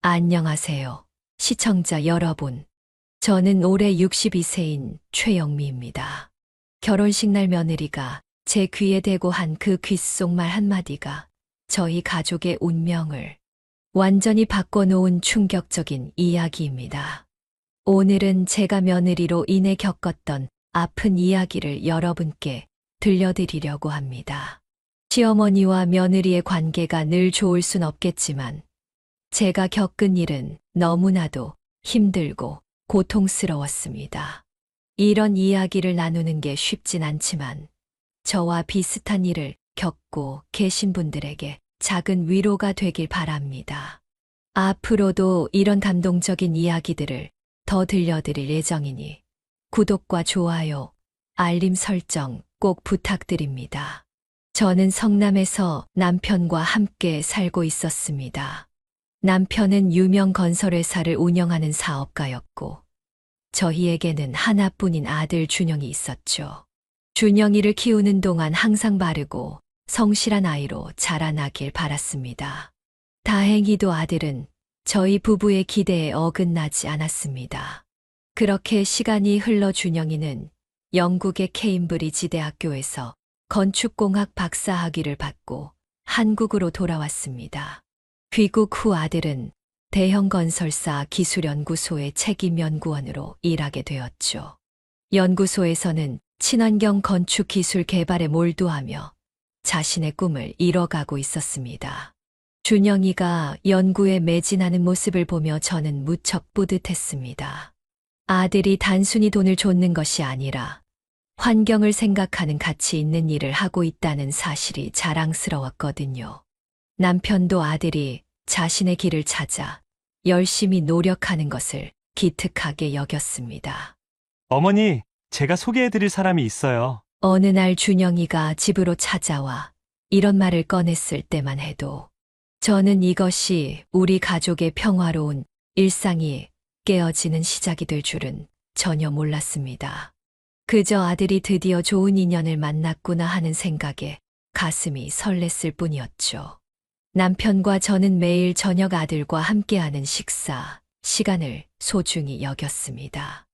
안녕하세요. 시청자 여러분. 저는 올해 62세인 최영미입니다. 결혼식 날 며느리가 제 귀에 대고 한 그 귓속말 한마디가 저희 가족의 운명을 완전히 바꿔놓은 충격적인 이야기입니다. 오늘은 제가 며느리로 인해 겪었던 아픈 이야기를 여러분께 들려드리려고 합니다. 시어머니와 며느리의 관계가 늘 좋을 순 없겠지만 제가 겪은 일은 너무나도 힘들고 고통스러웠습니다. 이런 이야기를 나누는 게 쉽진 않지만 저와 비슷한 일을 겪고 계신 분들에게 작은 위로가 되길 바랍니다. 앞으로도 이런 감동적인 이야기들을 더 들려드릴 예정이니 구독과 좋아요, 알림 설정 꼭 부탁드립니다. 저는 성남에서 남편과 함께 살고 있었습니다. 남편은 유명 건설회사를 운영하는 사업가였고 저희에게는 하나뿐인 아들 준영이 있었죠. 준영이를 키우는 동안 항상 바르고 성실한 아이로 자라나길 바랐습니다. 다행히도 아들은 저희 부부의 기대에 어긋나지 않았습니다. 그렇게 시간이 흘러 준영이는 영국의 케임브리지 대학교에서 건축공학 박사학위를 받고 한국으로 돌아왔습니다. 귀국 후 아들은 대형 건설사 기술연구소의 책임연구원으로 일하게 되었죠. 연구소에서는 친환경 건축 기술 개발에 몰두하며 자신의 꿈을 이뤄가고 있었습니다. 준영이가 연구에 매진하는 모습을 보며 저는 무척 뿌듯했습니다. 아들이 단순히 돈을 좇는 것이 아니라 환경을 생각하는 가치 있는 일을 하고 있다는 사실이 자랑스러웠거든요. 남편도 아들이 자신의 길을 찾아 열심히 노력하는 것을 기특하게 여겼습니다. 어머니, 제가 소개해드릴 사람이 있어요. 어느 날 준영이가 집으로 찾아와 이런 말을 꺼냈을 때만 해도 저는 이것이 우리 가족의 평화로운 일상이 깨어지는 시작이 될 줄은 전혀 몰랐습니다. 그저 아들이 드디어 좋은 인연을 만났구나 하는 생각에 가슴이 설렜을 뿐이었죠. 남편과 저는 매일 저녁 아들과 함께하는 식사 시간을 소중히 여겼습니다.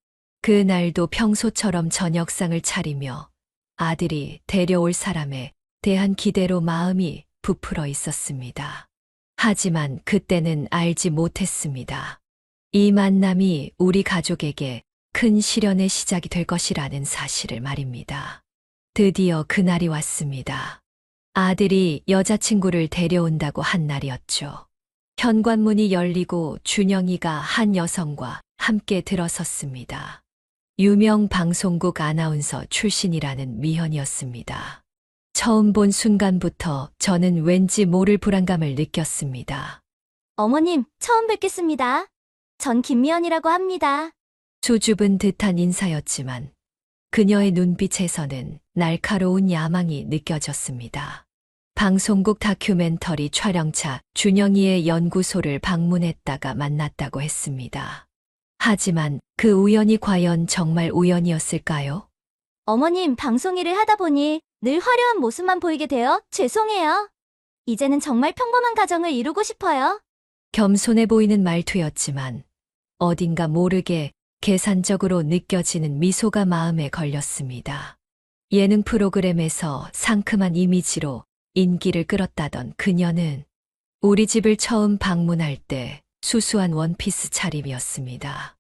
그날도 평소처럼 저녁상을 차리며 아들이 데려올 사람에 대한 기대로 마음이 부풀어 있었습니다. 하지만 그때는 알지 못했습니다. 이 만남이 우리 가족에게 큰 시련의 시작이 될 것이라는 사실을 말입니다. 드디어 그날이 왔습니다. 아들이 여자친구를 데려온다고 한 날이었죠. 현관문이 열리고 준영이가 한 여성과 함께 들어섰습니다. 유명 방송국 아나운서 출신이라는 미현이었습니다. 처음 본 순간부터 저는 왠지 모를 불안감을 느꼈습니다. 어머님, 처음 뵙겠습니다. 전 김미연이라고 합니다. 수줍은 듯한 인사였지만 그녀의 눈빛에서는 날카로운 야망이 느껴졌습니다. 방송국 다큐멘터리 촬영차 준영이의 연구소를 방문했다가 만났다고 했습니다. 하지만 그 우연이 과연 정말 우연이었을까요? 어머님, 방송 일을 하다 보니 늘 화려한 모습만 보이게 되어 죄송해요. 이제는 정말 평범한 가정을 이루고 싶어요. 겸손해 보이는 말투였지만 어딘가 모르게 계산적으로 느껴지는 미소가 마음에 걸렸습니다. 예능 프로그램에서 상큼한 이미지로 인기를 끌었다던 그녀는 우리 집을 처음 방문할 때 수수한 원피스 차림이었습니다.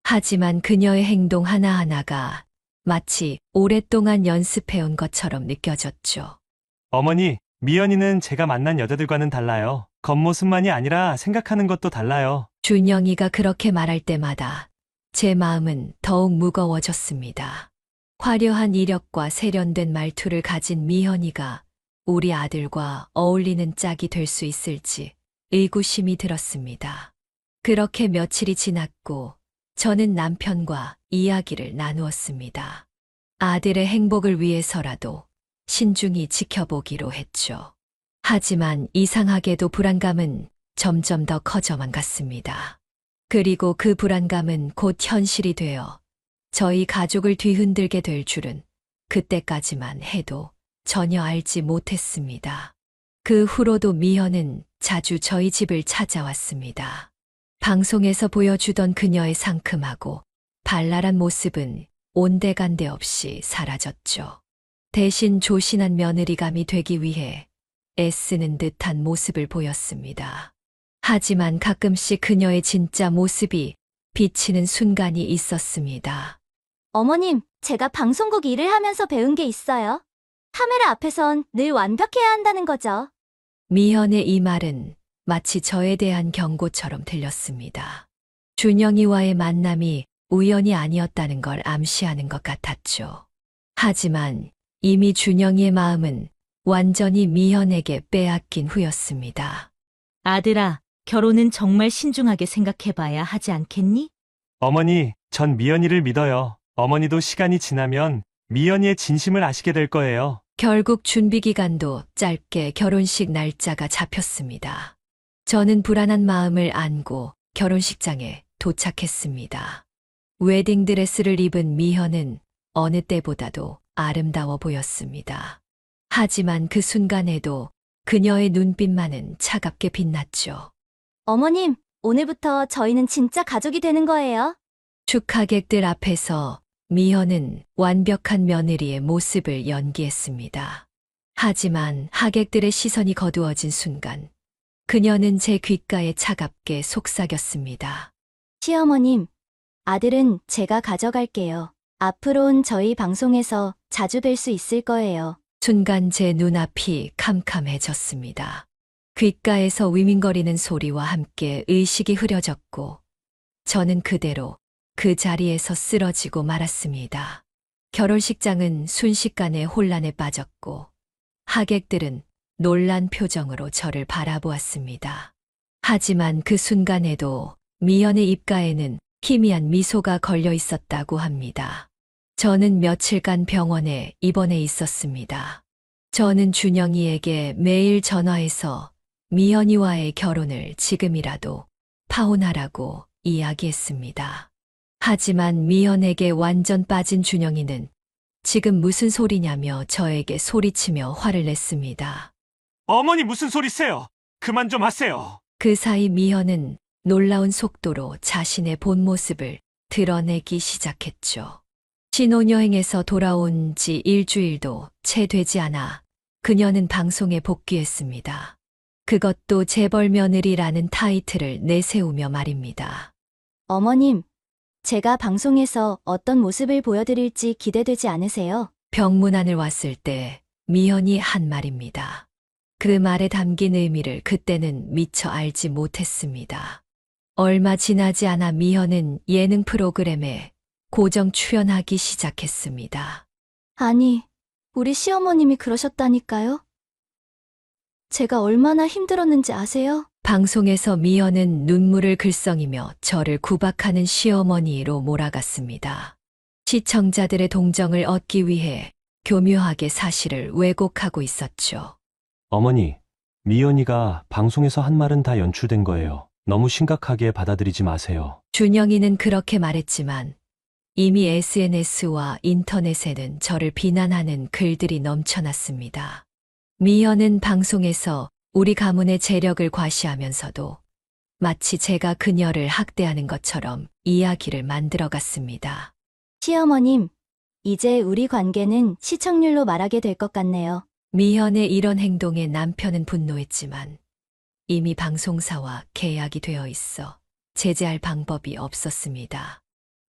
하지만 그녀의 행동 하나하나가 마치 오랫동안 연습해온 것처럼 느껴졌죠. 어머니, 미연이는 제가 만난 여자들과는 달라요. 겉모습만이 아니라 생각하는 것도 달라요. 준영이가 그렇게 말할 때마다 제 마음은 더욱 무거워졌습니다. 화려한 이력과 세련된 말투를 가진 미현이가 우리 아들과 어울리는 짝이 될 수 있을지 의구심이 들었습니다. 그렇게 며칠이 지났고 저는 남편과 이야기를 나누었습니다. 아들의 행복을 위해서라도 신중히 지켜보기로 했죠. 하지만 이상하게도 불안감은 점점 더 커져만 갔습니다. 그리고 그 불안감은 곧 현실이 되어 저희 가족을 뒤흔들게 될 줄은 그때까지만 해도 전혀 알지 못했습니다. 그 후로도 미현은 자주 저희 집을 찾아왔습니다. 방송에서 보여주던 그녀의 상큼하고 발랄한 모습은 온데간데 없이 사라졌죠. 대신 조신한 며느리감이 되기 위해 애쓰는 듯한 모습을 보였습니다. 하지만 가끔씩 그녀의 진짜 모습이 비치는 순간이 있었습니다. 어머님, 제가 방송국 일을 하면서 배운 게 있어요. 카메라 앞에선 늘 완벽해야 한다는 거죠. 미현의 이 말은 마치 저에 대한 경고처럼 들렸습니다. 준영이와의 만남이 우연이 아니었다는 걸 암시하는 것 같았죠. 하지만 이미 준영이의 마음은 완전히 미현에게 빼앗긴 후였습니다. 아들아, 결혼은 정말 신중하게 생각해봐야 하지 않겠니? 어머니, 전 미연이를 믿어요. 어머니도 시간이 지나면 미연이의 진심을 아시게 될 거예요. 결국 준비 기간도 짧게 결혼식 날짜가 잡혔습니다. 저는 불안한 마음을 안고 결혼식장에 도착했습니다. 웨딩드레스를 입은 미현은 어느 때보다도 아름다워 보였습니다. 하지만 그 순간에도 그녀의 눈빛만은 차갑게 빛났죠. 어머님, 오늘부터 저희는 진짜 가족이 되는 거예요. 축하객들 앞에서 미현은 완벽한 며느리의 모습을 연기했습니다. 하지만 하객들의 시선이 거두어진 순간 그녀는 제 귓가에 차갑게 속삭였습니다. 시어머님, 아들은 제가 가져갈게요. 앞으로는 저희 방송에서 자주 뵐 수 있을 거예요. 순간 제 눈앞이 캄캄해졌습니다. 귓가에서 위민거리는 소리와 함께 의식이 흐려졌고 저는 그대로 그 자리에서 쓰러지고 말았습니다. 결혼식장은 순식간에 혼란에 빠졌고 하객들은 놀란 표정으로 저를 바라보았습니다. 하지만 그 순간에도 미연의 입가에는 희미한 미소가 걸려 있었다고 합니다. 저는 며칠간 병원에 입원해 있었습니다. 저는 준영이에게 매일 전화해서 미연이와의 결혼을 지금이라도 파혼하라고 이야기했습니다. 하지만 미연에게 완전 빠진 준영이는 지금 무슨 소리냐며 저에게 소리치며 화를 냈습니다. 어머니 무슨 소리세요? 그만 좀 하세요. 그 사이 미현은 놀라운 속도로 자신의 본 모습을 드러내기 시작했죠. 신혼여행에서 돌아온 지 일주일도 채 되지 않아 그녀는 방송에 복귀했습니다. 그것도 재벌 며느리라는 타이틀을 내세우며 말입니다. 어머님, 제가 방송에서 어떤 모습을 보여드릴지 기대되지 않으세요? 병문안을 왔을 때 미현이 한 말입니다. 그 말에 담긴 의미를 그때는 미처 알지 못했습니다. 얼마 지나지 않아 미현은 예능 프로그램에 고정 출연하기 시작했습니다. 아니, 우리 시어머님이 그러셨다니까요? 제가 얼마나 힘들었는지 아세요? 방송에서 미연은 눈물을 글썽이며 저를 구박하는 시어머니로 몰아갔습니다. 시청자들의 동정을 얻기 위해 교묘하게 사실을 왜곡하고 있었죠. 어머니, 미연이가 방송에서 한 말은 다 연출된 거예요. 너무 심각하게 받아들이지 마세요. 준영이는 그렇게 말했지만 이미 SNS와 인터넷에는 저를 비난하는 글들이 넘쳐났습니다. 미연은 방송에서 우리 가문의 재력을 과시하면서도 마치 제가 그녀를 학대하는 것처럼 이야기를 만들어갔습니다. 시어머님, 이제 우리 관계는 시청률로 말하게 될 것 같네요. 미현의 이런 행동에 남편은 분노했지만 이미 방송사와 계약이 되어 있어 제재할 방법이 없었습니다.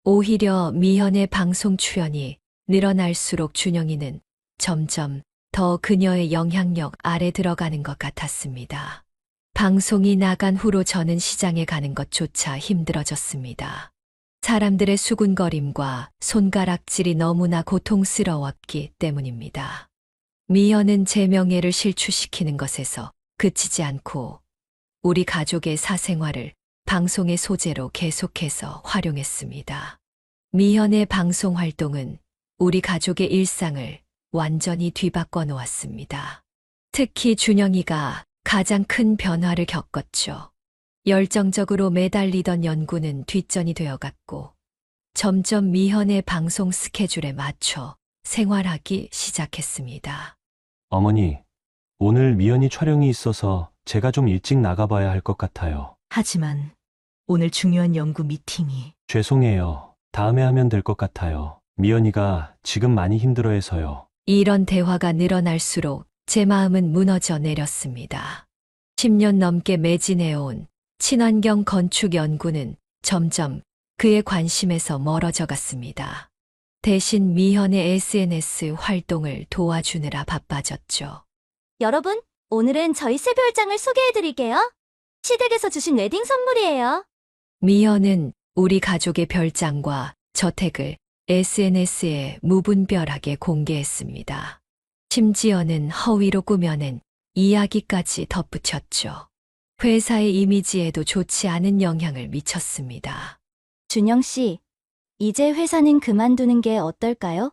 오히려 미현의 방송 출연이 늘어날수록 준영이는 점점 더 그녀의 영향력 아래 들어가는 것 같았습니다. 방송이 나간 후로 저는 시장에 가는 것조차 힘들어졌습니다. 사람들의 수군거림과 손가락질이 너무나 고통스러웠기 때문입니다. 미연은 제 명예를 실추시키는 것에서 그치지 않고 우리 가족의 사생활을 방송의 소재로 계속해서 활용했습니다. 미연의 방송 활동은 우리 가족의 일상을 완전히 뒤바꿔 놓았습니다. 특히 준영이가 가장 큰 변화를 겪었죠. 열정적으로 매달리던 연구는 뒷전이 되어갔고 점점 미현의 방송 스케줄에 맞춰 생활하기 시작했습니다. 어머니, 오늘 미연이 촬영이 있어서 제가 좀 일찍 나가봐야 할 것 같아요. 하지만 오늘 중요한 연구 미팅이. 죄송해요. 다음에 하면 될 것 같아요. 미연이가 지금 많이 힘들어해서요. 이런 대화가 늘어날수록 제 마음은 무너져 내렸습니다. 10년 넘게 매진해온 친환경 건축 연구는 점점 그의 관심에서 멀어져 갔습니다. 대신 미현의 SNS 활동을 도와주느라 바빠졌죠. 여러분, 오늘은 저희 새 별장을 소개해드릴게요. 시댁에서 주신 웨딩 선물이에요. 미현은 우리 가족의 별장과 저택을 SNS에 무분별하게 공개했습니다. 심지어는 허위로 꾸며낸 이야기까지 덧붙였죠. 회사의 이미지에도 좋지 않은 영향을 미쳤습니다. 준영 씨, 이제 회사는 그만두는 게 어떨까요?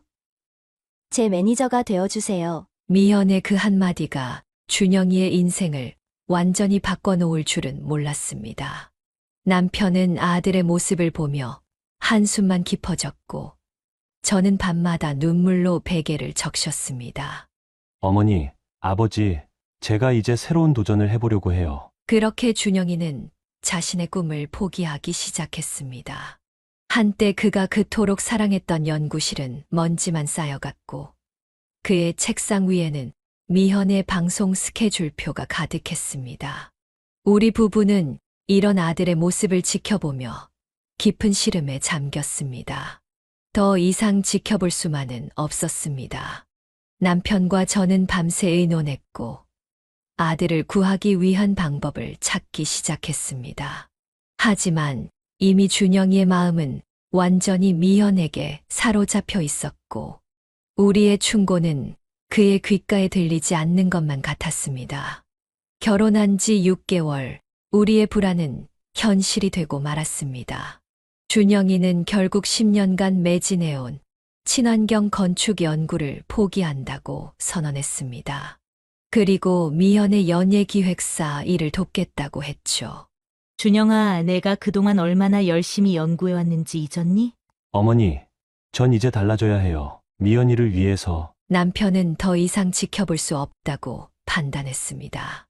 제 매니저가 되어주세요. 미현의 그 한마디가 준영이의 인생을 완전히 바꿔놓을 줄은 몰랐습니다. 남편은 아들의 모습을 보며 한숨만 깊어졌고 저는 밤마다 눈물로 베개를 적셨습니다. 어머니, 아버지, 제가 이제 새로운 도전을 해보려고 해요. 그렇게 준영이는 자신의 꿈을 포기하기 시작했습니다. 한때 그가 그토록 사랑했던 연구실은 먼지만 쌓여갔고 그의 책상 위에는 미현의 방송 스케줄표가 가득했습니다. 우리 부부는 이런 아들의 모습을 지켜보며 깊은 시름에 잠겼습니다. 더 이상 지켜볼 수만은 없었습니다. 남편과 저는 밤새 의논했고 아들을 구하기 위한 방법을 찾기 시작했습니다. 하지만 이미 준영이의 마음은 완전히 미현에게 사로잡혀 있었고 우리의 충고는 그의 귓가에 들리지 않는 것만 같았습니다. 결혼한 지 6개월, 우리의 불안은 현실이 되고 말았습니다. 준영이는 결국 10년간 매진해온 친환경 건축 연구를 포기한다고 선언했습니다. 그리고 미현의 연예기획사 일을 돕겠다고 했죠. 준영아, 내가 그동안 얼마나 열심히 연구해왔는지 잊었니? 어머니, 전 이제 달라져야 해요. 미연이를 위해서. 남편은 더 이상 지켜볼 수 없다고 판단했습니다.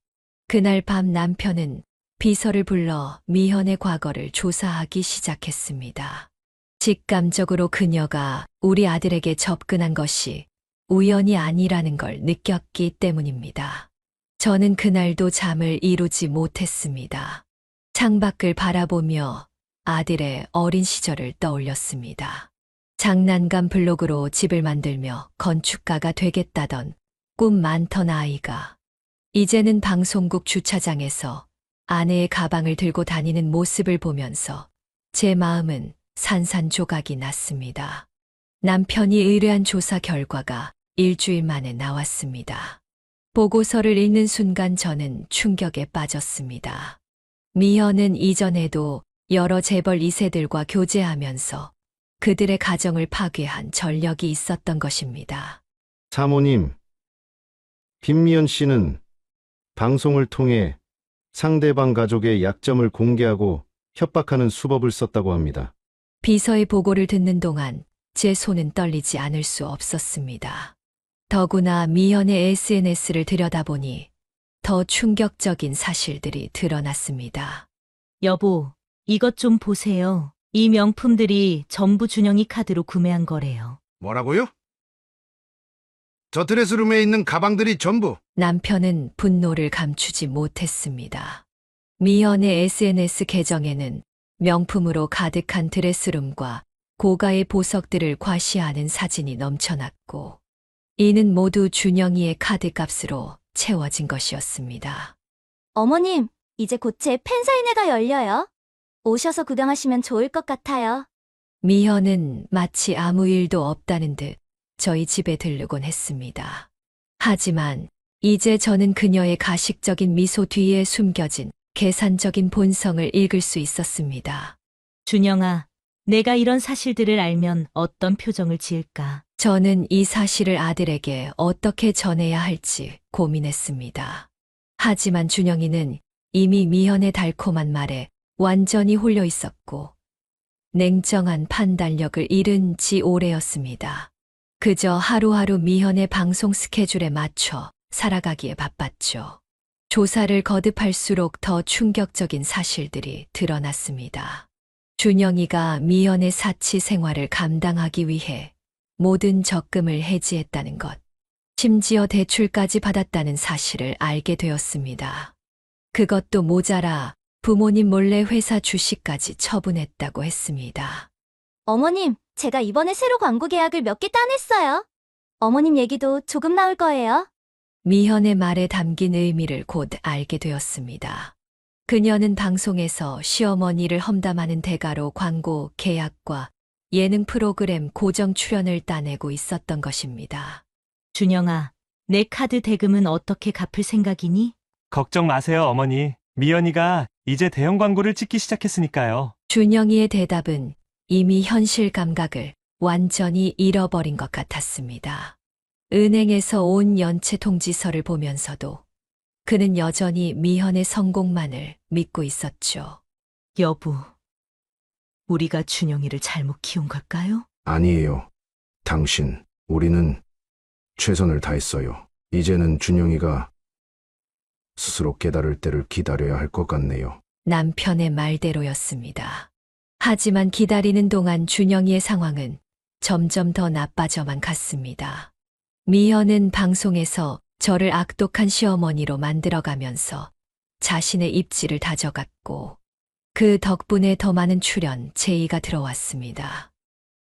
그날 밤 남편은 비서를 불러 미현의 과거를 조사하기 시작했습니다. 직감적으로 그녀가 우리 아들에게 접근한 것이 우연이 아니라는 걸 느꼈기 때문입니다. 저는 그날도 잠을 이루지 못했습니다. 창밖을 바라보며 아들의 어린 시절을 떠올렸습니다. 장난감 블록으로 집을 만들며 건축가가 되겠다던 꿈 많던 아이가 이제는 방송국 주차장에서 아내의 가방을 들고 다니는 모습을 보면서 제 마음은 산산조각이 났습니다. 남편이 의뢰한 조사 결과가 일주일 만에 나왔습니다. 보고서를 읽는 순간 저는 충격에 빠졌습니다. 미현은 이전에도 여러 재벌 2세들과 교제하면서 그들의 가정을 파괴한 전력이 있었던 것입니다. 사모님, 김미연 씨는 방송을 통해 상대방 가족의 약점을 공개하고 협박하는 수법을 썼다고 합니다. 비서의 보고를 듣는 동안 제 손은 떨리지 않을 수 없었습니다. 더구나 미현의 SNS를 들여다보니 더 충격적인 사실들이 드러났습니다. 여보, 이것 좀 보세요. 이 명품들이 전부 준영이 카드로 구매한 거래요. 뭐라고요? 저 드레스룸에 있는 가방들이 전부 남편은 분노를 감추지 못했습니다. 미현의 SNS 계정에는 명품으로 가득한 드레스룸과 고가의 보석들을 과시하는 사진이 넘쳐났고 이는 모두 준영이의 카드값으로 채워진 것이었습니다. 어머님, 이제 곧 제 팬사인회가 열려요. 오셔서 구경하시면 좋을 것 같아요. 미현은 마치 아무 일도 없다는 듯 저희 집에 들르곤 했습니다. 하지만 이제 저는 그녀의 가식적인 미소 뒤에 숨겨진 계산적인 본성을 읽을 수 있었습니다. 준영아, 내가 이런 사실들을 알면 어떤 표정을 지을까? 저는 이 사실을 아들에게 어떻게 전해야 할지 고민했습니다. 하지만 준영이는 이미 미현의 달콤한 말에 완전히 홀려 있었고 냉정한 판단력을 잃은 지 오래였습니다. 그저 하루하루 미현의 방송 스케줄에 맞춰 살아가기에 바빴죠. 조사를 거듭할수록 더 충격적인 사실들이 드러났습니다. 준영이가 미연의 사치 생활을 감당하기 위해 모든 적금을 해지했다는 것, 심지어 대출까지 받았다는 사실을 알게 되었습니다. 그것도 모자라 부모님 몰래 회사 주식까지 처분했다고 했습니다. 어머님, 제가 이번에 새로 광고 계약을 몇 개 따냈어요. 어머님 얘기도 조금 나올 거예요. 미현의 말에 담긴 의미를 곧 알게 되었습니다. 그녀는 방송에서 시어머니를 험담하는 대가로 광고 계약과 예능 프로그램 고정 출연을 따내고 있었던 것입니다. 준영아, 내 카드 대금은 어떻게 갚을 생각이니? 걱정 마세요, 어머니. 미연이가 이제 대형 광고를 찍기 시작했으니까요. 준영이의 대답은 이미 현실 감각을 완전히 잃어버린 것 같았습니다. 은행에서 온 연체 통지서를 보면서도 그는 여전히 미현의 성공만을 믿고 있었죠. 여보, 우리가 준영이를 잘못 키운 걸까요? 아니에요. 당신, 우리는 최선을 다했어요. 이제는 준영이가 스스로 깨달을 때를 기다려야 할 것 같네요. 남편의 말대로였습니다. 하지만 기다리는 동안 준영이의 상황은 점점 더 나빠져만 갔습니다. 미현은 방송에서 저를 악독한 시어머니로 만들어가면서 자신의 입지를 다져갔고 그 덕분에 더 많은 출연 제의가 들어왔습니다.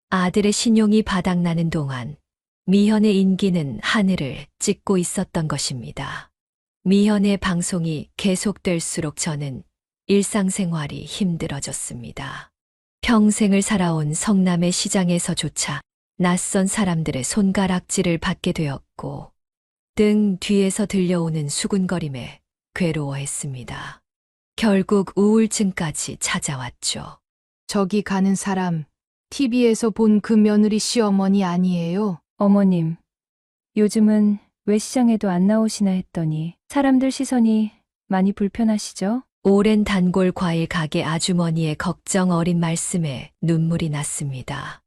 아들의 신용이 바닥나는 동안 미현의 인기는 하늘을 찍고 있었던 것입니다. 미현의 방송이 계속될수록 저는 일상생활이 힘들어졌습니다. 평생을 살아온 성남의 시장에서조차 낯선 사람들의 손가락질을 받게 되었고 등 뒤에서 들려오는 수군거림에 괴로워했습니다. 결국 우울증까지 찾아왔죠. 저기 가는 사람, TV에서 본 그 며느리 시어머니 아니에요? 어머님, 요즘은 왜 시장에도 안 나오시나 했더니 사람들 시선이 많이 불편하시죠? 오랜 단골 과일 가게 아주머니의 걱정 어린 말씀에 눈물이 났습니다.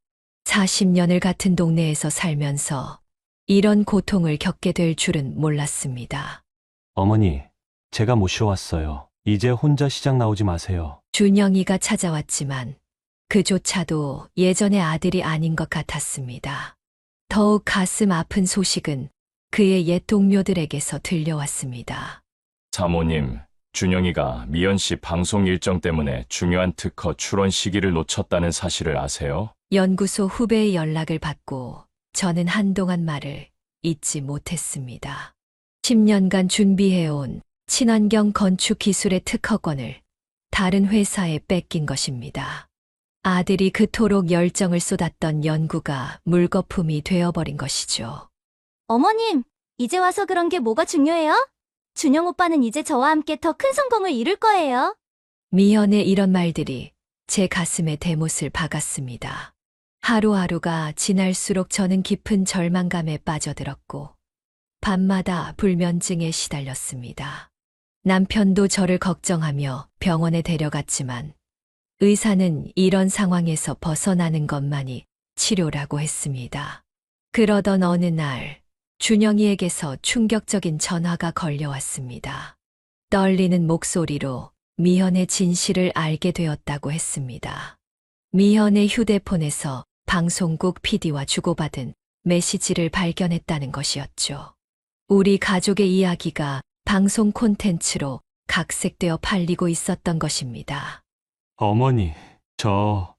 40년을 같은 동네에서 살면서 이런 고통을 겪게 될 줄은 몰랐습니다. 어머니, 제가 모셔왔어요. 이제 혼자 시장 나오지 마세요. 준영이가 찾아왔지만 그조차도 예전의 아들이 아닌 것 같았습니다. 더욱 가슴 아픈 소식은 그의 옛 동료들에게서 들려왔습니다. 사모님, 준영이가 미연 씨 방송 일정 때문에 중요한 특허 출원 시기를 놓쳤다는 사실을 아세요? 연구소 후배의 연락을 받고 저는 한동안 말을 잊지 못했습니다. 10년간 준비해온 친환경 건축 기술의 특허권을 다른 회사에 뺏긴 것입니다. 아들이 그토록 열정을 쏟았던 연구가 물거품이 되어버린 것이죠. 어머님, 이제 와서 그런 게 뭐가 중요해요? 준영 오빠는 이제 저와 함께 더 큰 성공을 이룰 거예요. 미연의 이런 말들이 제 가슴에 대못을 박았습니다. 하루하루가 지날수록 저는 깊은 절망감에 빠져들었고 밤마다 불면증에 시달렸습니다. 남편도 저를 걱정하며 병원에 데려갔지만 의사는 이런 상황에서 벗어나는 것만이 치료라고 했습니다. 그러던 어느 날 준영이에게서 충격적인 전화가 걸려왔습니다. 떨리는 목소리로 미현의 진실을 알게 되었다고 했습니다. 미현의 휴대폰에서 방송국 PD와 주고받은 메시지를 발견했다는 것이었죠. 우리 가족의 이야기가 방송 콘텐츠로 각색되어 팔리고 있었던 것입니다. 어머니, 저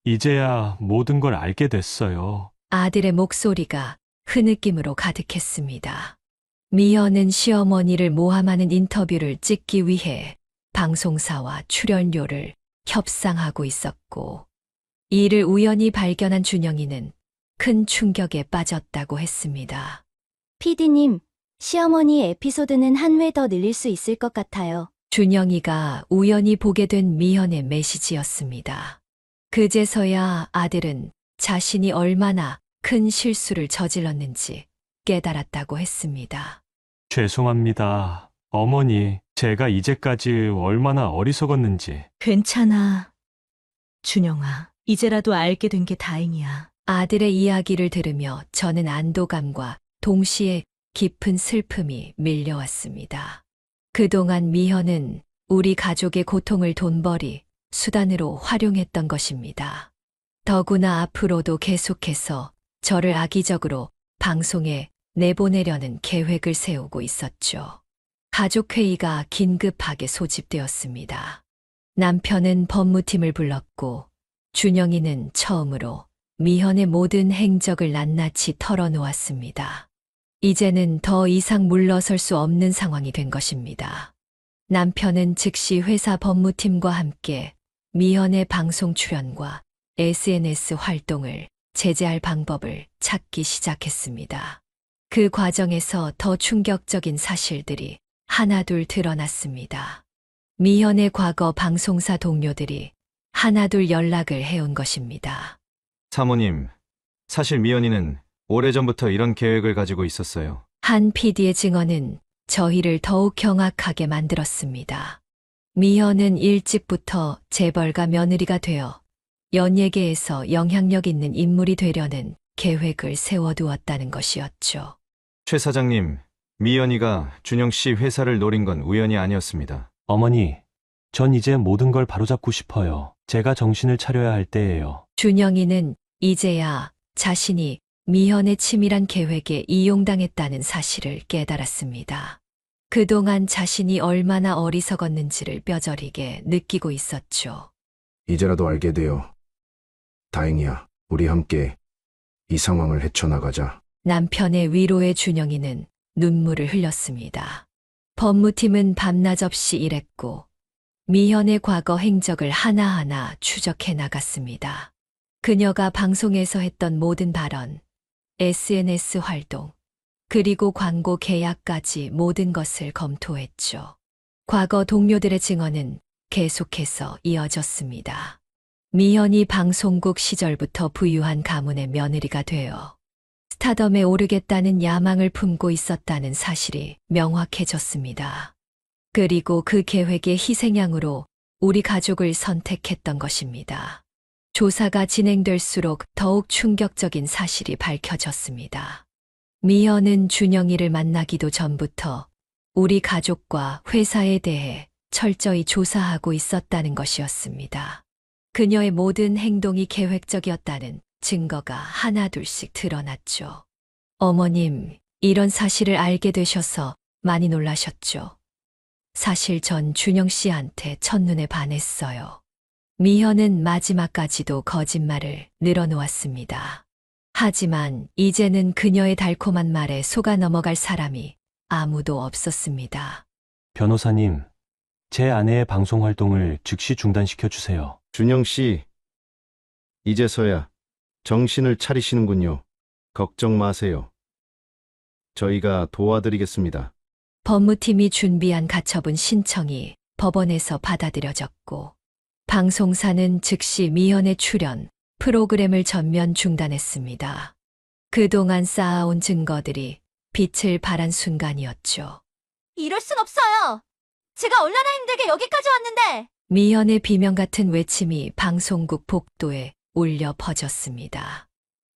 이제야 모든 걸 알게 됐어요. 아들의 목소리가 흐느낌으로 가득했습니다. 미연은 시어머니를 모함하는 인터뷰를 찍기 위해 방송사와 출연료를 협상하고 있었고 이를 우연히 발견한 준영이는 큰 충격에 빠졌다고 했습니다. PD님, 시어머니 에피소드는 한 회 더 늘릴 수 있을 것 같아요. 준영이가 우연히 보게 된 미현의 메시지였습니다. 그제서야 아들은 자신이 얼마나 큰 실수를 저질렀는지 깨달았다고 했습니다. 죄송합니다. 어머니, 제가 이제까지 얼마나 어리석었는지. 괜찮아. 준영아, 이제라도 알게 된 게 다행이야. 아들의 이야기를 들으며 저는 안도감과 동시에 깊은 슬픔이 밀려왔습니다. 그동안 미현은 우리 가족의 고통을 돈벌이, 수단으로 활용했던 것입니다. 더구나 앞으로도 계속해서 저를 악의적으로 방송에 내보내려는 계획을 세우고 있었죠. 가족회의가 긴급하게 소집되었습니다. 남편은 법무팀을 불렀고 준영이는 처음으로 미현의 모든 행적을 낱낱이 털어놓았습니다. 이제는 더 이상 물러설 수 없는 상황이 된 것입니다. 남편은 즉시 회사 법무팀과 함께 미현의 방송 출연과 SNS 활동을 제재할 방법을 찾기 시작했습니다. 그 과정에서 더 충격적인 사실들이 하나둘 드러났습니다. 미현의 과거 방송사 동료들이 하나둘 연락을 해온 것입니다. 사모님, 사실 미연이는 오래전부터 이런 계획을 가지고 있었어요. 한 PD의 증언은 저희를 더욱 경악하게 만들었습니다. 미현은 일찍부터 재벌가 며느리가 되어 연예계에서 영향력 있는 인물이 되려는 계획을 세워두었다는 것이었죠. 최 사장님, 미연이가 준영 씨 회사를 노린 건 우연이 아니었습니다. 어머니, 전 이제 모든 걸 바로잡고 싶어요. 제가 정신을 차려야 할 때예요. 준영이는 이제야 자신이 미현의 치밀한 계획에 이용당했다는 사실을 깨달았습니다. 그동안 자신이 얼마나 어리석었는지를 뼈저리게 느끼고 있었죠. 이제라도 알게 되어 다행이야. 우리 함께 이 상황을 헤쳐나가자. 남편의 위로에 준영이는 눈물을 흘렸습니다. 법무팀은 밤낮 없이 일했고 미현의 과거 행적을 하나하나 추적해 나갔습니다. 그녀가 방송에서 했던 모든 발언, SNS 활동, 그리고 광고 계약까지 모든 것을 검토했죠. 과거 동료들의 증언은 계속해서 이어졌습니다. 미현이 방송국 시절부터 부유한 가문의 며느리가 되어 스타덤에 오르겠다는 야망을 품고 있었다는 사실이 명확해졌습니다. 그리고 그 계획의 희생양으로 우리 가족을 선택했던 것입니다. 조사가 진행될수록 더욱 충격적인 사실이 밝혀졌습니다. 미현은 준영이를 만나기도 전부터 우리 가족과 회사에 대해 철저히 조사하고 있었다는 것이었습니다. 그녀의 모든 행동이 계획적이었다는 증거가 하나둘씩 드러났죠. 어머님, 이런 사실을 알게 되셔서 많이 놀라셨죠. 사실 전 준영 씨한테 첫눈에 반했어요. 미현은 마지막까지도 거짓말을 늘어놓았습니다. 하지만 이제는 그녀의 달콤한 말에 속아 넘어갈 사람이 아무도 없었습니다. 변호사님, 제 아내의 방송 활동을 즉시 중단시켜 주세요. 준영 씨, 이제서야 정신을 차리시는군요. 걱정 마세요. 저희가 도와드리겠습니다. 법무팀이 준비한 가처분 신청이 법원에서 받아들여졌고 방송사는 즉시 미현의 출연, 프로그램을 전면 중단했습니다. 그동안 쌓아온 증거들이 빛을 발한 순간이었죠. 이럴 순 없어요. 제가 얼마나 힘들게 여기까지 왔는데. 미현의 비명 같은 외침이 방송국 복도에 울려 퍼졌습니다.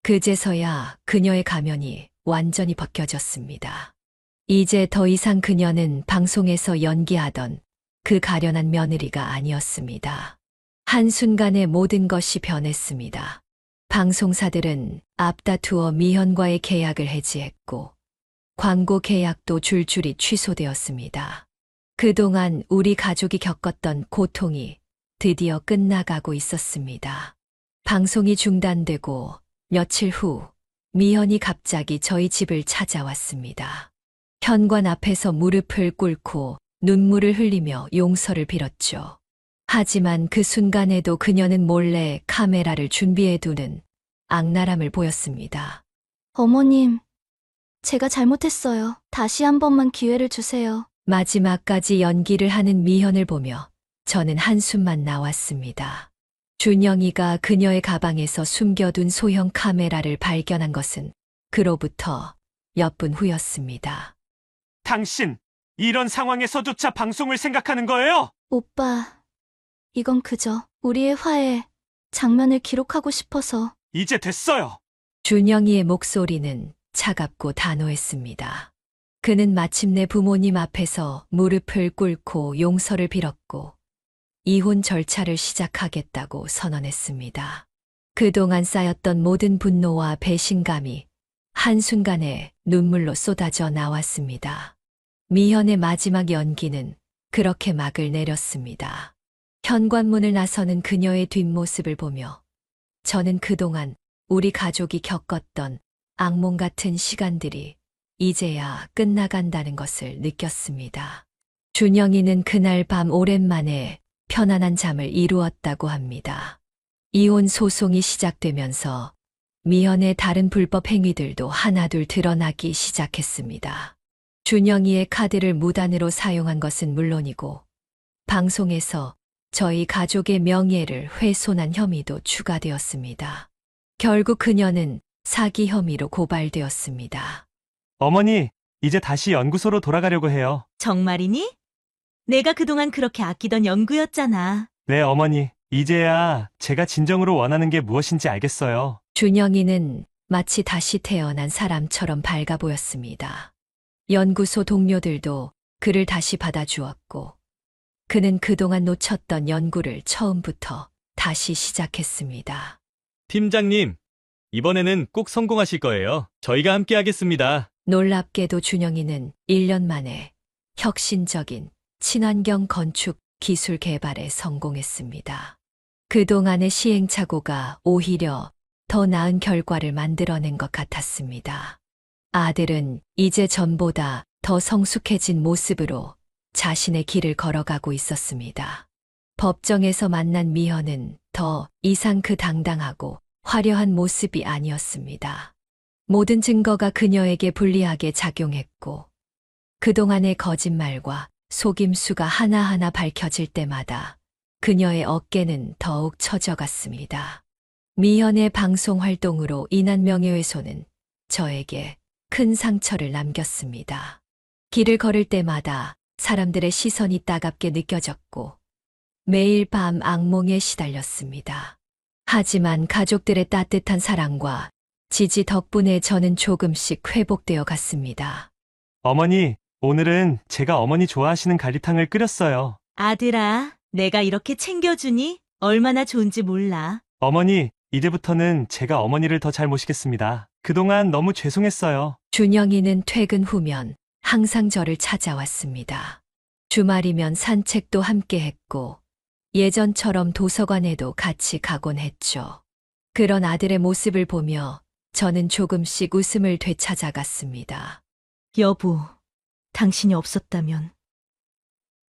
그제서야 그녀의 가면이 완전히 벗겨졌습니다. 이제 더 이상 그녀는 방송에서 연기하던 그 가련한 며느리가 아니었습니다. 한순간에 모든 것이 변했습니다. 방송사들은 앞다투어 미현과의 계약을 해지했고 광고 계약도 줄줄이 취소되었습니다. 그동안 우리 가족이 겪었던 고통이 드디어 끝나가고 있었습니다. 방송이 중단되고 며칠 후 미현이 갑자기 저희 집을 찾아왔습니다. 현관 앞에서 무릎을 꿇고 눈물을 흘리며 용서를 빌었죠. 하지만 그 순간에도 그녀는 몰래 카메라를 준비해두는 악랄함을 보였습니다. 어머님, 제가 잘못했어요. 다시 한 번만 기회를 주세요. 마지막까지 연기를 하는 미현을 보며 저는 한숨만 나왔습니다. 준영이가 그녀의 가방에서 숨겨둔 소형 카메라를 발견한 것은 그로부터 몇 분 후였습니다. 당신, 이런 상황에서조차 방송을 생각하는 거예요? 오빠, 이건 그저 우리의 화해 장면을 기록하고 싶어서. 이제 됐어요. 준영이의 목소리는 차갑고 단호했습니다. 그는 마침내 부모님 앞에서 무릎을 꿇고 용서를 빌었고 이혼 절차를 시작하겠다고 선언했습니다. 그동안 쌓였던 모든 분노와 배신감이 한순간에 눈물로 쏟아져 나왔습니다. 미현의 마지막 연기는 그렇게 막을 내렸습니다. 현관문을 나서는 그녀의 뒷모습을 보며 저는 그동안 우리 가족이 겪었던 악몽 같은 시간들이 이제야 끝나간다는 것을 느꼈습니다. 준영이는 그날 밤 오랜만에 편안한 잠을 이루었다고 합니다. 이혼 소송이 시작되면서 미현의 다른 불법 행위들도 하나둘 드러나기 시작했습니다. 준영이의 카드를 무단으로 사용한 것은 물론이고 방송에서 저희 가족의 명예를 훼손한 혐의도 추가되었습니다. 결국 그녀는 사기 혐의로 고발되었습니다. 어머니, 이제 다시 연구소로 돌아가려고 해요. 정말이니? 내가 그동안 그렇게 아끼던 연구였잖아. 네, 어머니. 이제야 제가 진정으로 원하는 게 무엇인지 알겠어요. 준영이는 마치 다시 태어난 사람처럼 밝아 보였습니다. 연구소 동료들도 그를 다시 받아주었고 그는 그동안 놓쳤던 연구를 처음부터 다시 시작했습니다. 팀장님, 이번에는 꼭 성공하실 거예요. 저희가 함께 하겠습니다. 놀랍게도 준영이는 1년 만에 혁신적인 친환경 건축 기술 개발에 성공했습니다. 그동안의 시행착오가 오히려 더 나은 결과를 만들어낸 것 같았습니다. 아들은 이제 전보다 더 성숙해진 모습으로 자신의 길을 걸어가고 있었습니다. 법정에서 만난 미현은 더 이상 그 당당하고 화려한 모습이 아니었습니다. 모든 증거가 그녀에게 불리하게 작용했고 그동안의 거짓말과 속임수가 하나하나 밝혀질 때마다 그녀의 어깨는 더욱 처져갔습니다. 미현의 방송 활동으로 인한 명예훼손은 저에게 큰 상처를 남겼습니다. 길을 걸을 때마다 사람들의 시선이 따갑게 느껴졌고 매일 밤 악몽에 시달렸습니다. 하지만 가족들의 따뜻한 사랑과 지지 덕분에 저는 조금씩 회복되어 갔습니다. 어머니, 오늘은 제가 어머니 좋아하시는 가리탕을 끓였어요. 아들아, 내가 이렇게 챙겨주니 얼마나 좋은지 몰라. 어머니, 이제부터는 제가 어머니를 더 잘 모시겠습니다. 그동안 너무 죄송했어요. 준영이는 퇴근 후면 항상 저를 찾아왔습니다. 주말이면 산책도 함께 했고 예전처럼 도서관에도 같이 가곤 했죠. 그런 아들의 모습을 보며 저는 조금씩 웃음을 되찾아갔습니다. 여보, 당신이 없었다면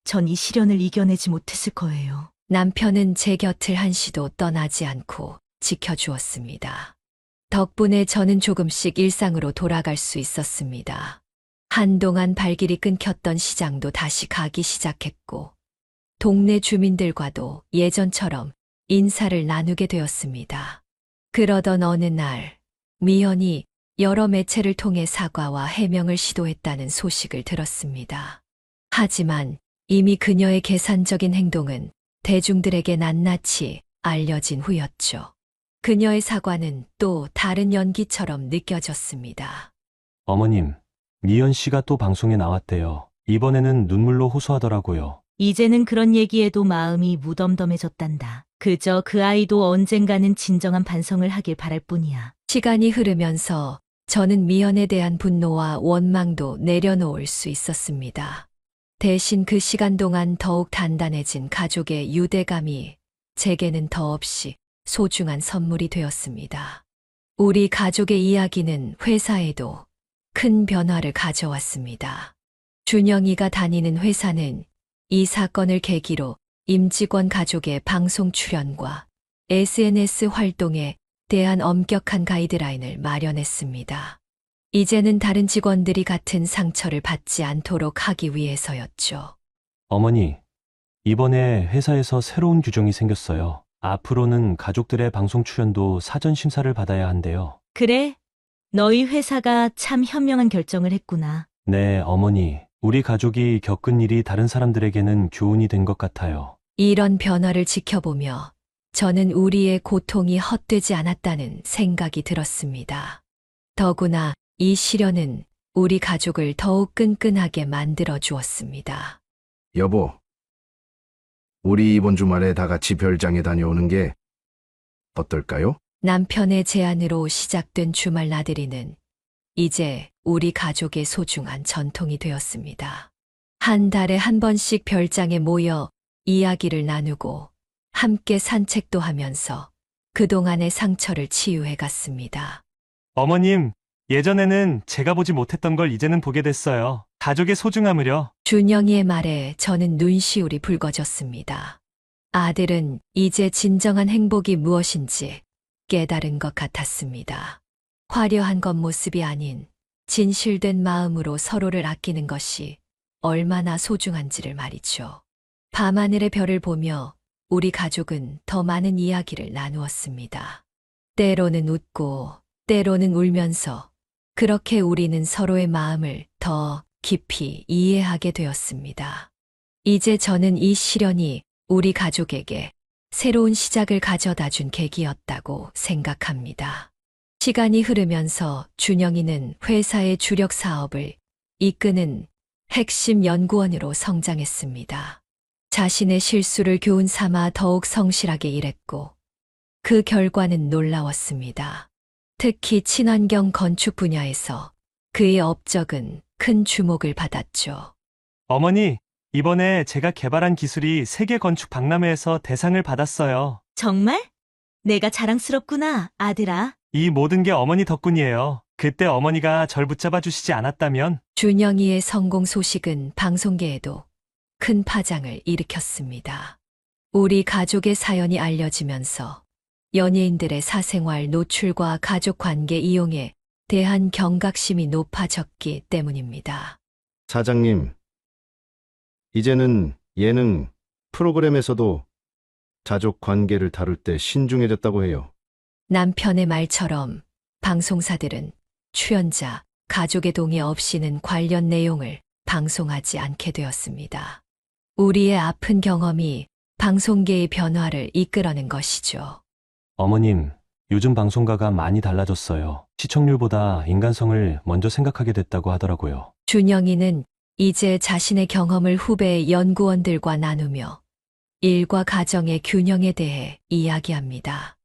전 이 시련을 이겨내지 못했을 거예요. 남편은 제 곁을 한시도 떠나지 않고 지켜주었습니다. 덕분에 저는 조금씩 일상으로 돌아갈 수 있었습니다. 한동안 발길이 끊겼던 시장도 다시 가기 시작했고 동네 주민들과도 예전처럼 인사를 나누게 되었습니다. 그러던 어느 날 미현이 여러 매체를 통해 사과와 해명을 시도했다는 소식을 들었습니다. 하지만 이미 그녀의 계산적인 행동은 대중들에게 낱낱이 알려진 후였죠. 그녀의 사과는 또 다른 연기처럼 느껴졌습니다. 어머님, 미연 씨가 또 방송에 나왔대요. 이번에는 눈물로 호소하더라고요. 이제는 그런 얘기에도 마음이 무덤덤해졌단다. 그저 그 아이도 언젠가는 진정한 반성을 하길 바랄 뿐이야. 시간이 흐르면서 저는 미연에 대한 분노와 원망도 내려놓을 수 있었습니다. 대신 그 시간 동안 더욱 단단해진 가족의 유대감이 제게는 더없이 소중한 선물이 되었습니다. 우리 가족의 이야기는 회사에도 큰 변화를 가져왔습니다. 준영이가 다니는 회사는 이 사건을 계기로 임직원 가족의 방송 출연과 SNS 활동에 대한 엄격한 가이드라인을 마련했습니다. 이제는 다른 직원들이 같은 상처를 받지 않도록 하기 위해서였죠. 어머니, 이번에 회사에서 새로운 규정이 생겼어요. 앞으로는 가족들의 방송 출연도 사전 심사를 받아야 한대요. 그래? 너희 회사가 참 현명한 결정을 했구나. 네, 어머니. 우리 가족이 겪은 일이 다른 사람들에게는 교훈이 된 것 같아요. 이런 변화를 지켜보며 저는 우리의 고통이 헛되지 않았다는 생각이 들었습니다. 더구나 이 시련은 우리 가족을 더욱 끈끈하게 만들어 주었습니다. 여보, 우리 이번 주말에 다 같이 별장에 다녀오는 게 어떨까요? 남편의 제안으로 시작된 주말 나들이는 이제 우리 가족의 소중한 전통이 되었습니다. 한 달에 한 번씩 별장에 모여 이야기를 나누고 함께 산책도 하면서 그동안의 상처를 치유해 갔습니다. 어머님, 예전에는 제가 보지 못했던 걸 이제는 보게 됐어요. 가족의 소중함을요. 준영이의 말에 저는 눈시울이 붉어졌습니다. 아들은 이제 진정한 행복이 무엇인지 깨달은 것 같았습니다. 화려한 겉모습이 아닌 진실된 마음으로 서로를 아끼는 것이 얼마나 소중한지를 말이죠. 밤하늘의 별을 보며 우리 가족은 더 많은 이야기를 나누었습니다. 때로는 웃고 때로는 울면서 그렇게 우리는 서로의 마음을 더 깊이 이해하게 되었습니다. 이제 저는 이 시련이 우리 가족에게 새로운 시작을 가져다 준 계기였다고 생각합니다. 시간이 흐르면서 준영이는 회사의 주력 사업을 이끄는 핵심 연구원으로 성장했습니다. 자신의 실수를 교훈 삼아 더욱 성실하게 일했고 그 결과는 놀라웠습니다. 특히 친환경 건축 분야에서 그의 업적은 큰 주목을 받았죠. 어머니, 이번에 제가 개발한 기술이 세계 건축 박람회에서 대상을 받았어요. 정말? 내가 자랑스럽구나, 아들아. 이 모든 게 어머니 덕분이에요. 그때 어머니가 절 붙잡아 주시지 않았다면 준영이의 성공 소식은 방송계에도 큰 파장을 일으켰습니다. 우리 가족의 사연이 알려지면서 연예인들의 사생활 노출과 가족 관계 이용에 대한 경각심이 높아졌기 때문입니다. 사장님, 이제는 예능 프로그램에서도 가족 관계를 다룰 때 신중해졌다고 해요. 남편의 말처럼 방송사들은 출연자, 가족의 동의 없이는 관련 내용을 방송하지 않게 되었습니다. 우리의 아픈 경험이 방송계의 변화를 이끌어낸 것이죠. 어머님, 요즘 방송가가 많이 달라졌어요. 시청률보다 인간성을 먼저 생각하게 됐다고 하더라고요. 준영이는 이제 자신의 경험을 후배 연구원들과 나누며 일과 가정의 균형에 대해 이야기합니다.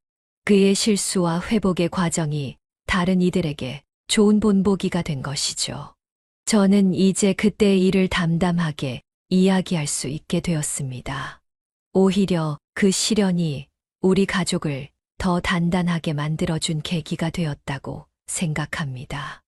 그의 실수와 회복의 과정이 다른 이들에게 좋은 본보기가 된 것이죠. 저는 이제 그때의 일을 담담하게 이야기할 수 있게 되었습니다. 오히려 그 시련이 우리 가족을 더 단단하게 만들어준 계기가 되었다고 생각합니다.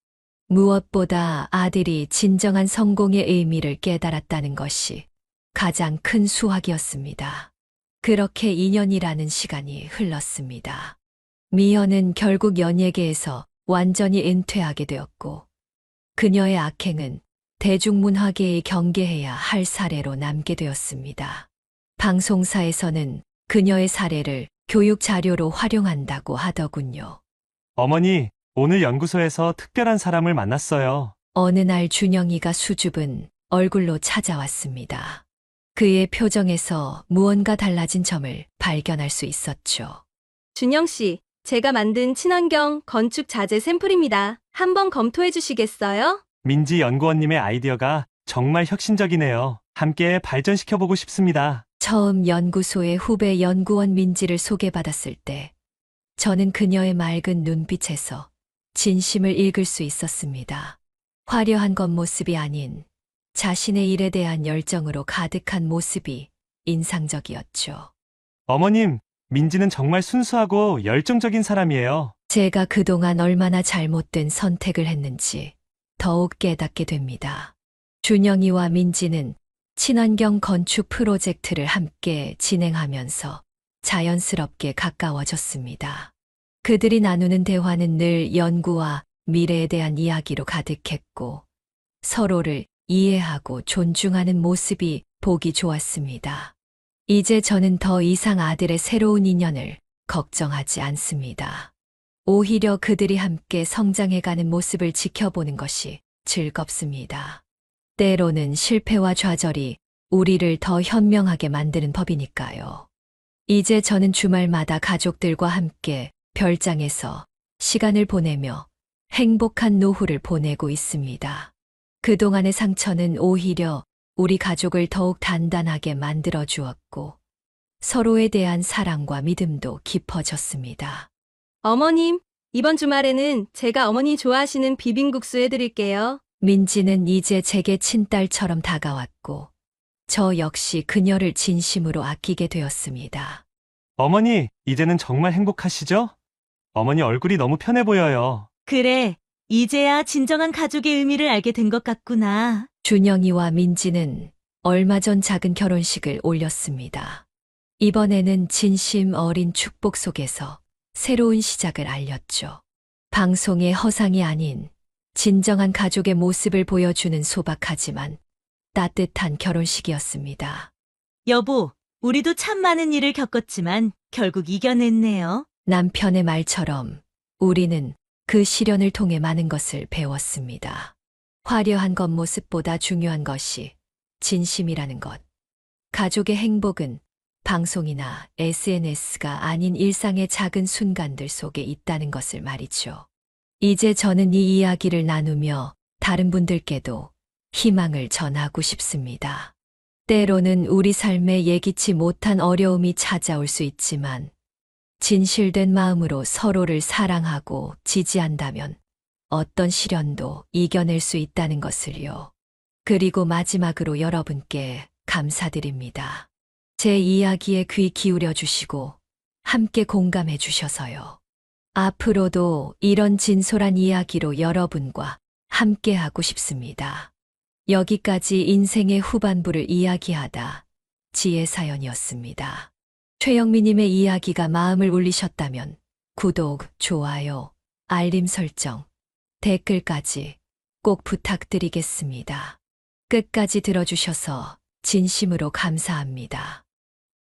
무엇보다 아들이 진정한 성공의 의미를 깨달았다는 것이 가장 큰 수확이었습니다. 그렇게 2년이라는 시간이 흘렀습니다. 미연은 결국 연예계에서 완전히 은퇴하게 되었고 그녀의 악행은 대중문화계에 경계해야 할 사례로 남게 되었습니다. 방송사에서는 그녀의 사례를 교육 자료로 활용한다고 하더군요. 어머니, 오늘 연구소에서 특별한 사람을 만났어요. 어느 날 준영이가 수줍은 얼굴로 찾아왔습니다. 그의 표정에서 무언가 달라진 점을 발견할 수 있었죠. 준영 씨, 제가 만든 친환경 건축 자재 샘플입니다. 한번 검토해 주시겠어요? 민지 연구원님의 아이디어가 정말 혁신적이네요. 함께 발전시켜보고 싶습니다. 처음 연구소의 후배 연구원 민지를 소개받았을 때 저는 그녀의 맑은 눈빛에서 진심을 읽을 수 있었습니다. 화려한 겉모습이 아닌 자신의 일에 대한 열정으로 가득한 모습이 인상적이었죠. 어머님, 민지는 정말 순수하고 열정적인 사람이에요. 제가 그동안 얼마나 잘못된 선택을 했는지 더욱 깨닫게 됩니다. 준영이와 민지는 친환경 건축 프로젝트를 함께 진행하면서 자연스럽게 가까워졌습니다. 그들이 나누는 대화는 늘 연구와 미래에 대한 이야기로 가득했고 서로를 이해하고 존중하는 모습이 보기 좋았습니다. 이제 저는 더 이상 아들의 새로운 인연을 걱정하지 않습니다. 오히려 그들이 함께 성장해가는 모습을 지켜보는 것이 즐겁습니다. 때로는 실패와 좌절이 우리를 더 현명하게 만드는 법이니까요. 이제 저는 주말마다 가족들과 함께 별장에서 시간을 보내며 행복한 노후를 보내고 있습니다. 그동안의 상처는 오히려 우리 가족을 더욱 단단하게 만들어 주었고, 서로에 대한 사랑과 믿음도 깊어졌습니다. 어머님, 이번 주말에는 제가 어머니 좋아하시는 비빔국수 해드릴게요. 민지는 이제 제게 친딸처럼 다가왔고, 저 역시 그녀를 진심으로 아끼게 되었습니다. 어머니, 이제는 정말 행복하시죠? 어머니 얼굴이 너무 편해 보여요. 그래, 이제야 진정한 가족의 의미를 알게 된 것 같구나. 준영이와 민지는 얼마 전 작은 결혼식을 올렸습니다. 이번에는 진심 어린 축복 속에서 새로운 시작을 알렸죠. 방송의 허상이 아닌 진정한 가족의 모습을 보여주는 소박하지만 따뜻한 결혼식이었습니다. 여보, 우리도 참 많은 일을 겪었지만 결국 이겨냈네요. 남편의 말처럼 우리는 그 시련을 통해 많은 것을 배웠습니다. 화려한 겉모습보다 중요한 것이 진심이라는 것. 가족의 행복은 방송이나 SNS가 아닌 일상의 작은 순간들 속에 있다는 것을 말이죠. 이제 저는 이 이야기를 나누며 다른 분들께도 희망을 전하고 싶습니다. 때로는 우리 삶에 예기치 못한 어려움이 찾아올 수 있지만 진실된 마음으로 서로를 사랑하고 지지한다면 어떤 시련도 이겨낼 수 있다는 것을요. 그리고 마지막으로 여러분께 감사드립니다. 제 이야기에 귀 기울여 주시고 함께 공감해 주셔서요. 앞으로도 이런 진솔한 이야기로 여러분과 함께하고 싶습니다. 여기까지 인생의 후반부를 이야기하다 지혜사연이었습니다. 최영미님의 이야기가 마음을 울리셨다면 구독, 좋아요, 알림 설정, 댓글까지 꼭 부탁드리겠습니다. 끝까지 들어주셔서 진심으로 감사합니다.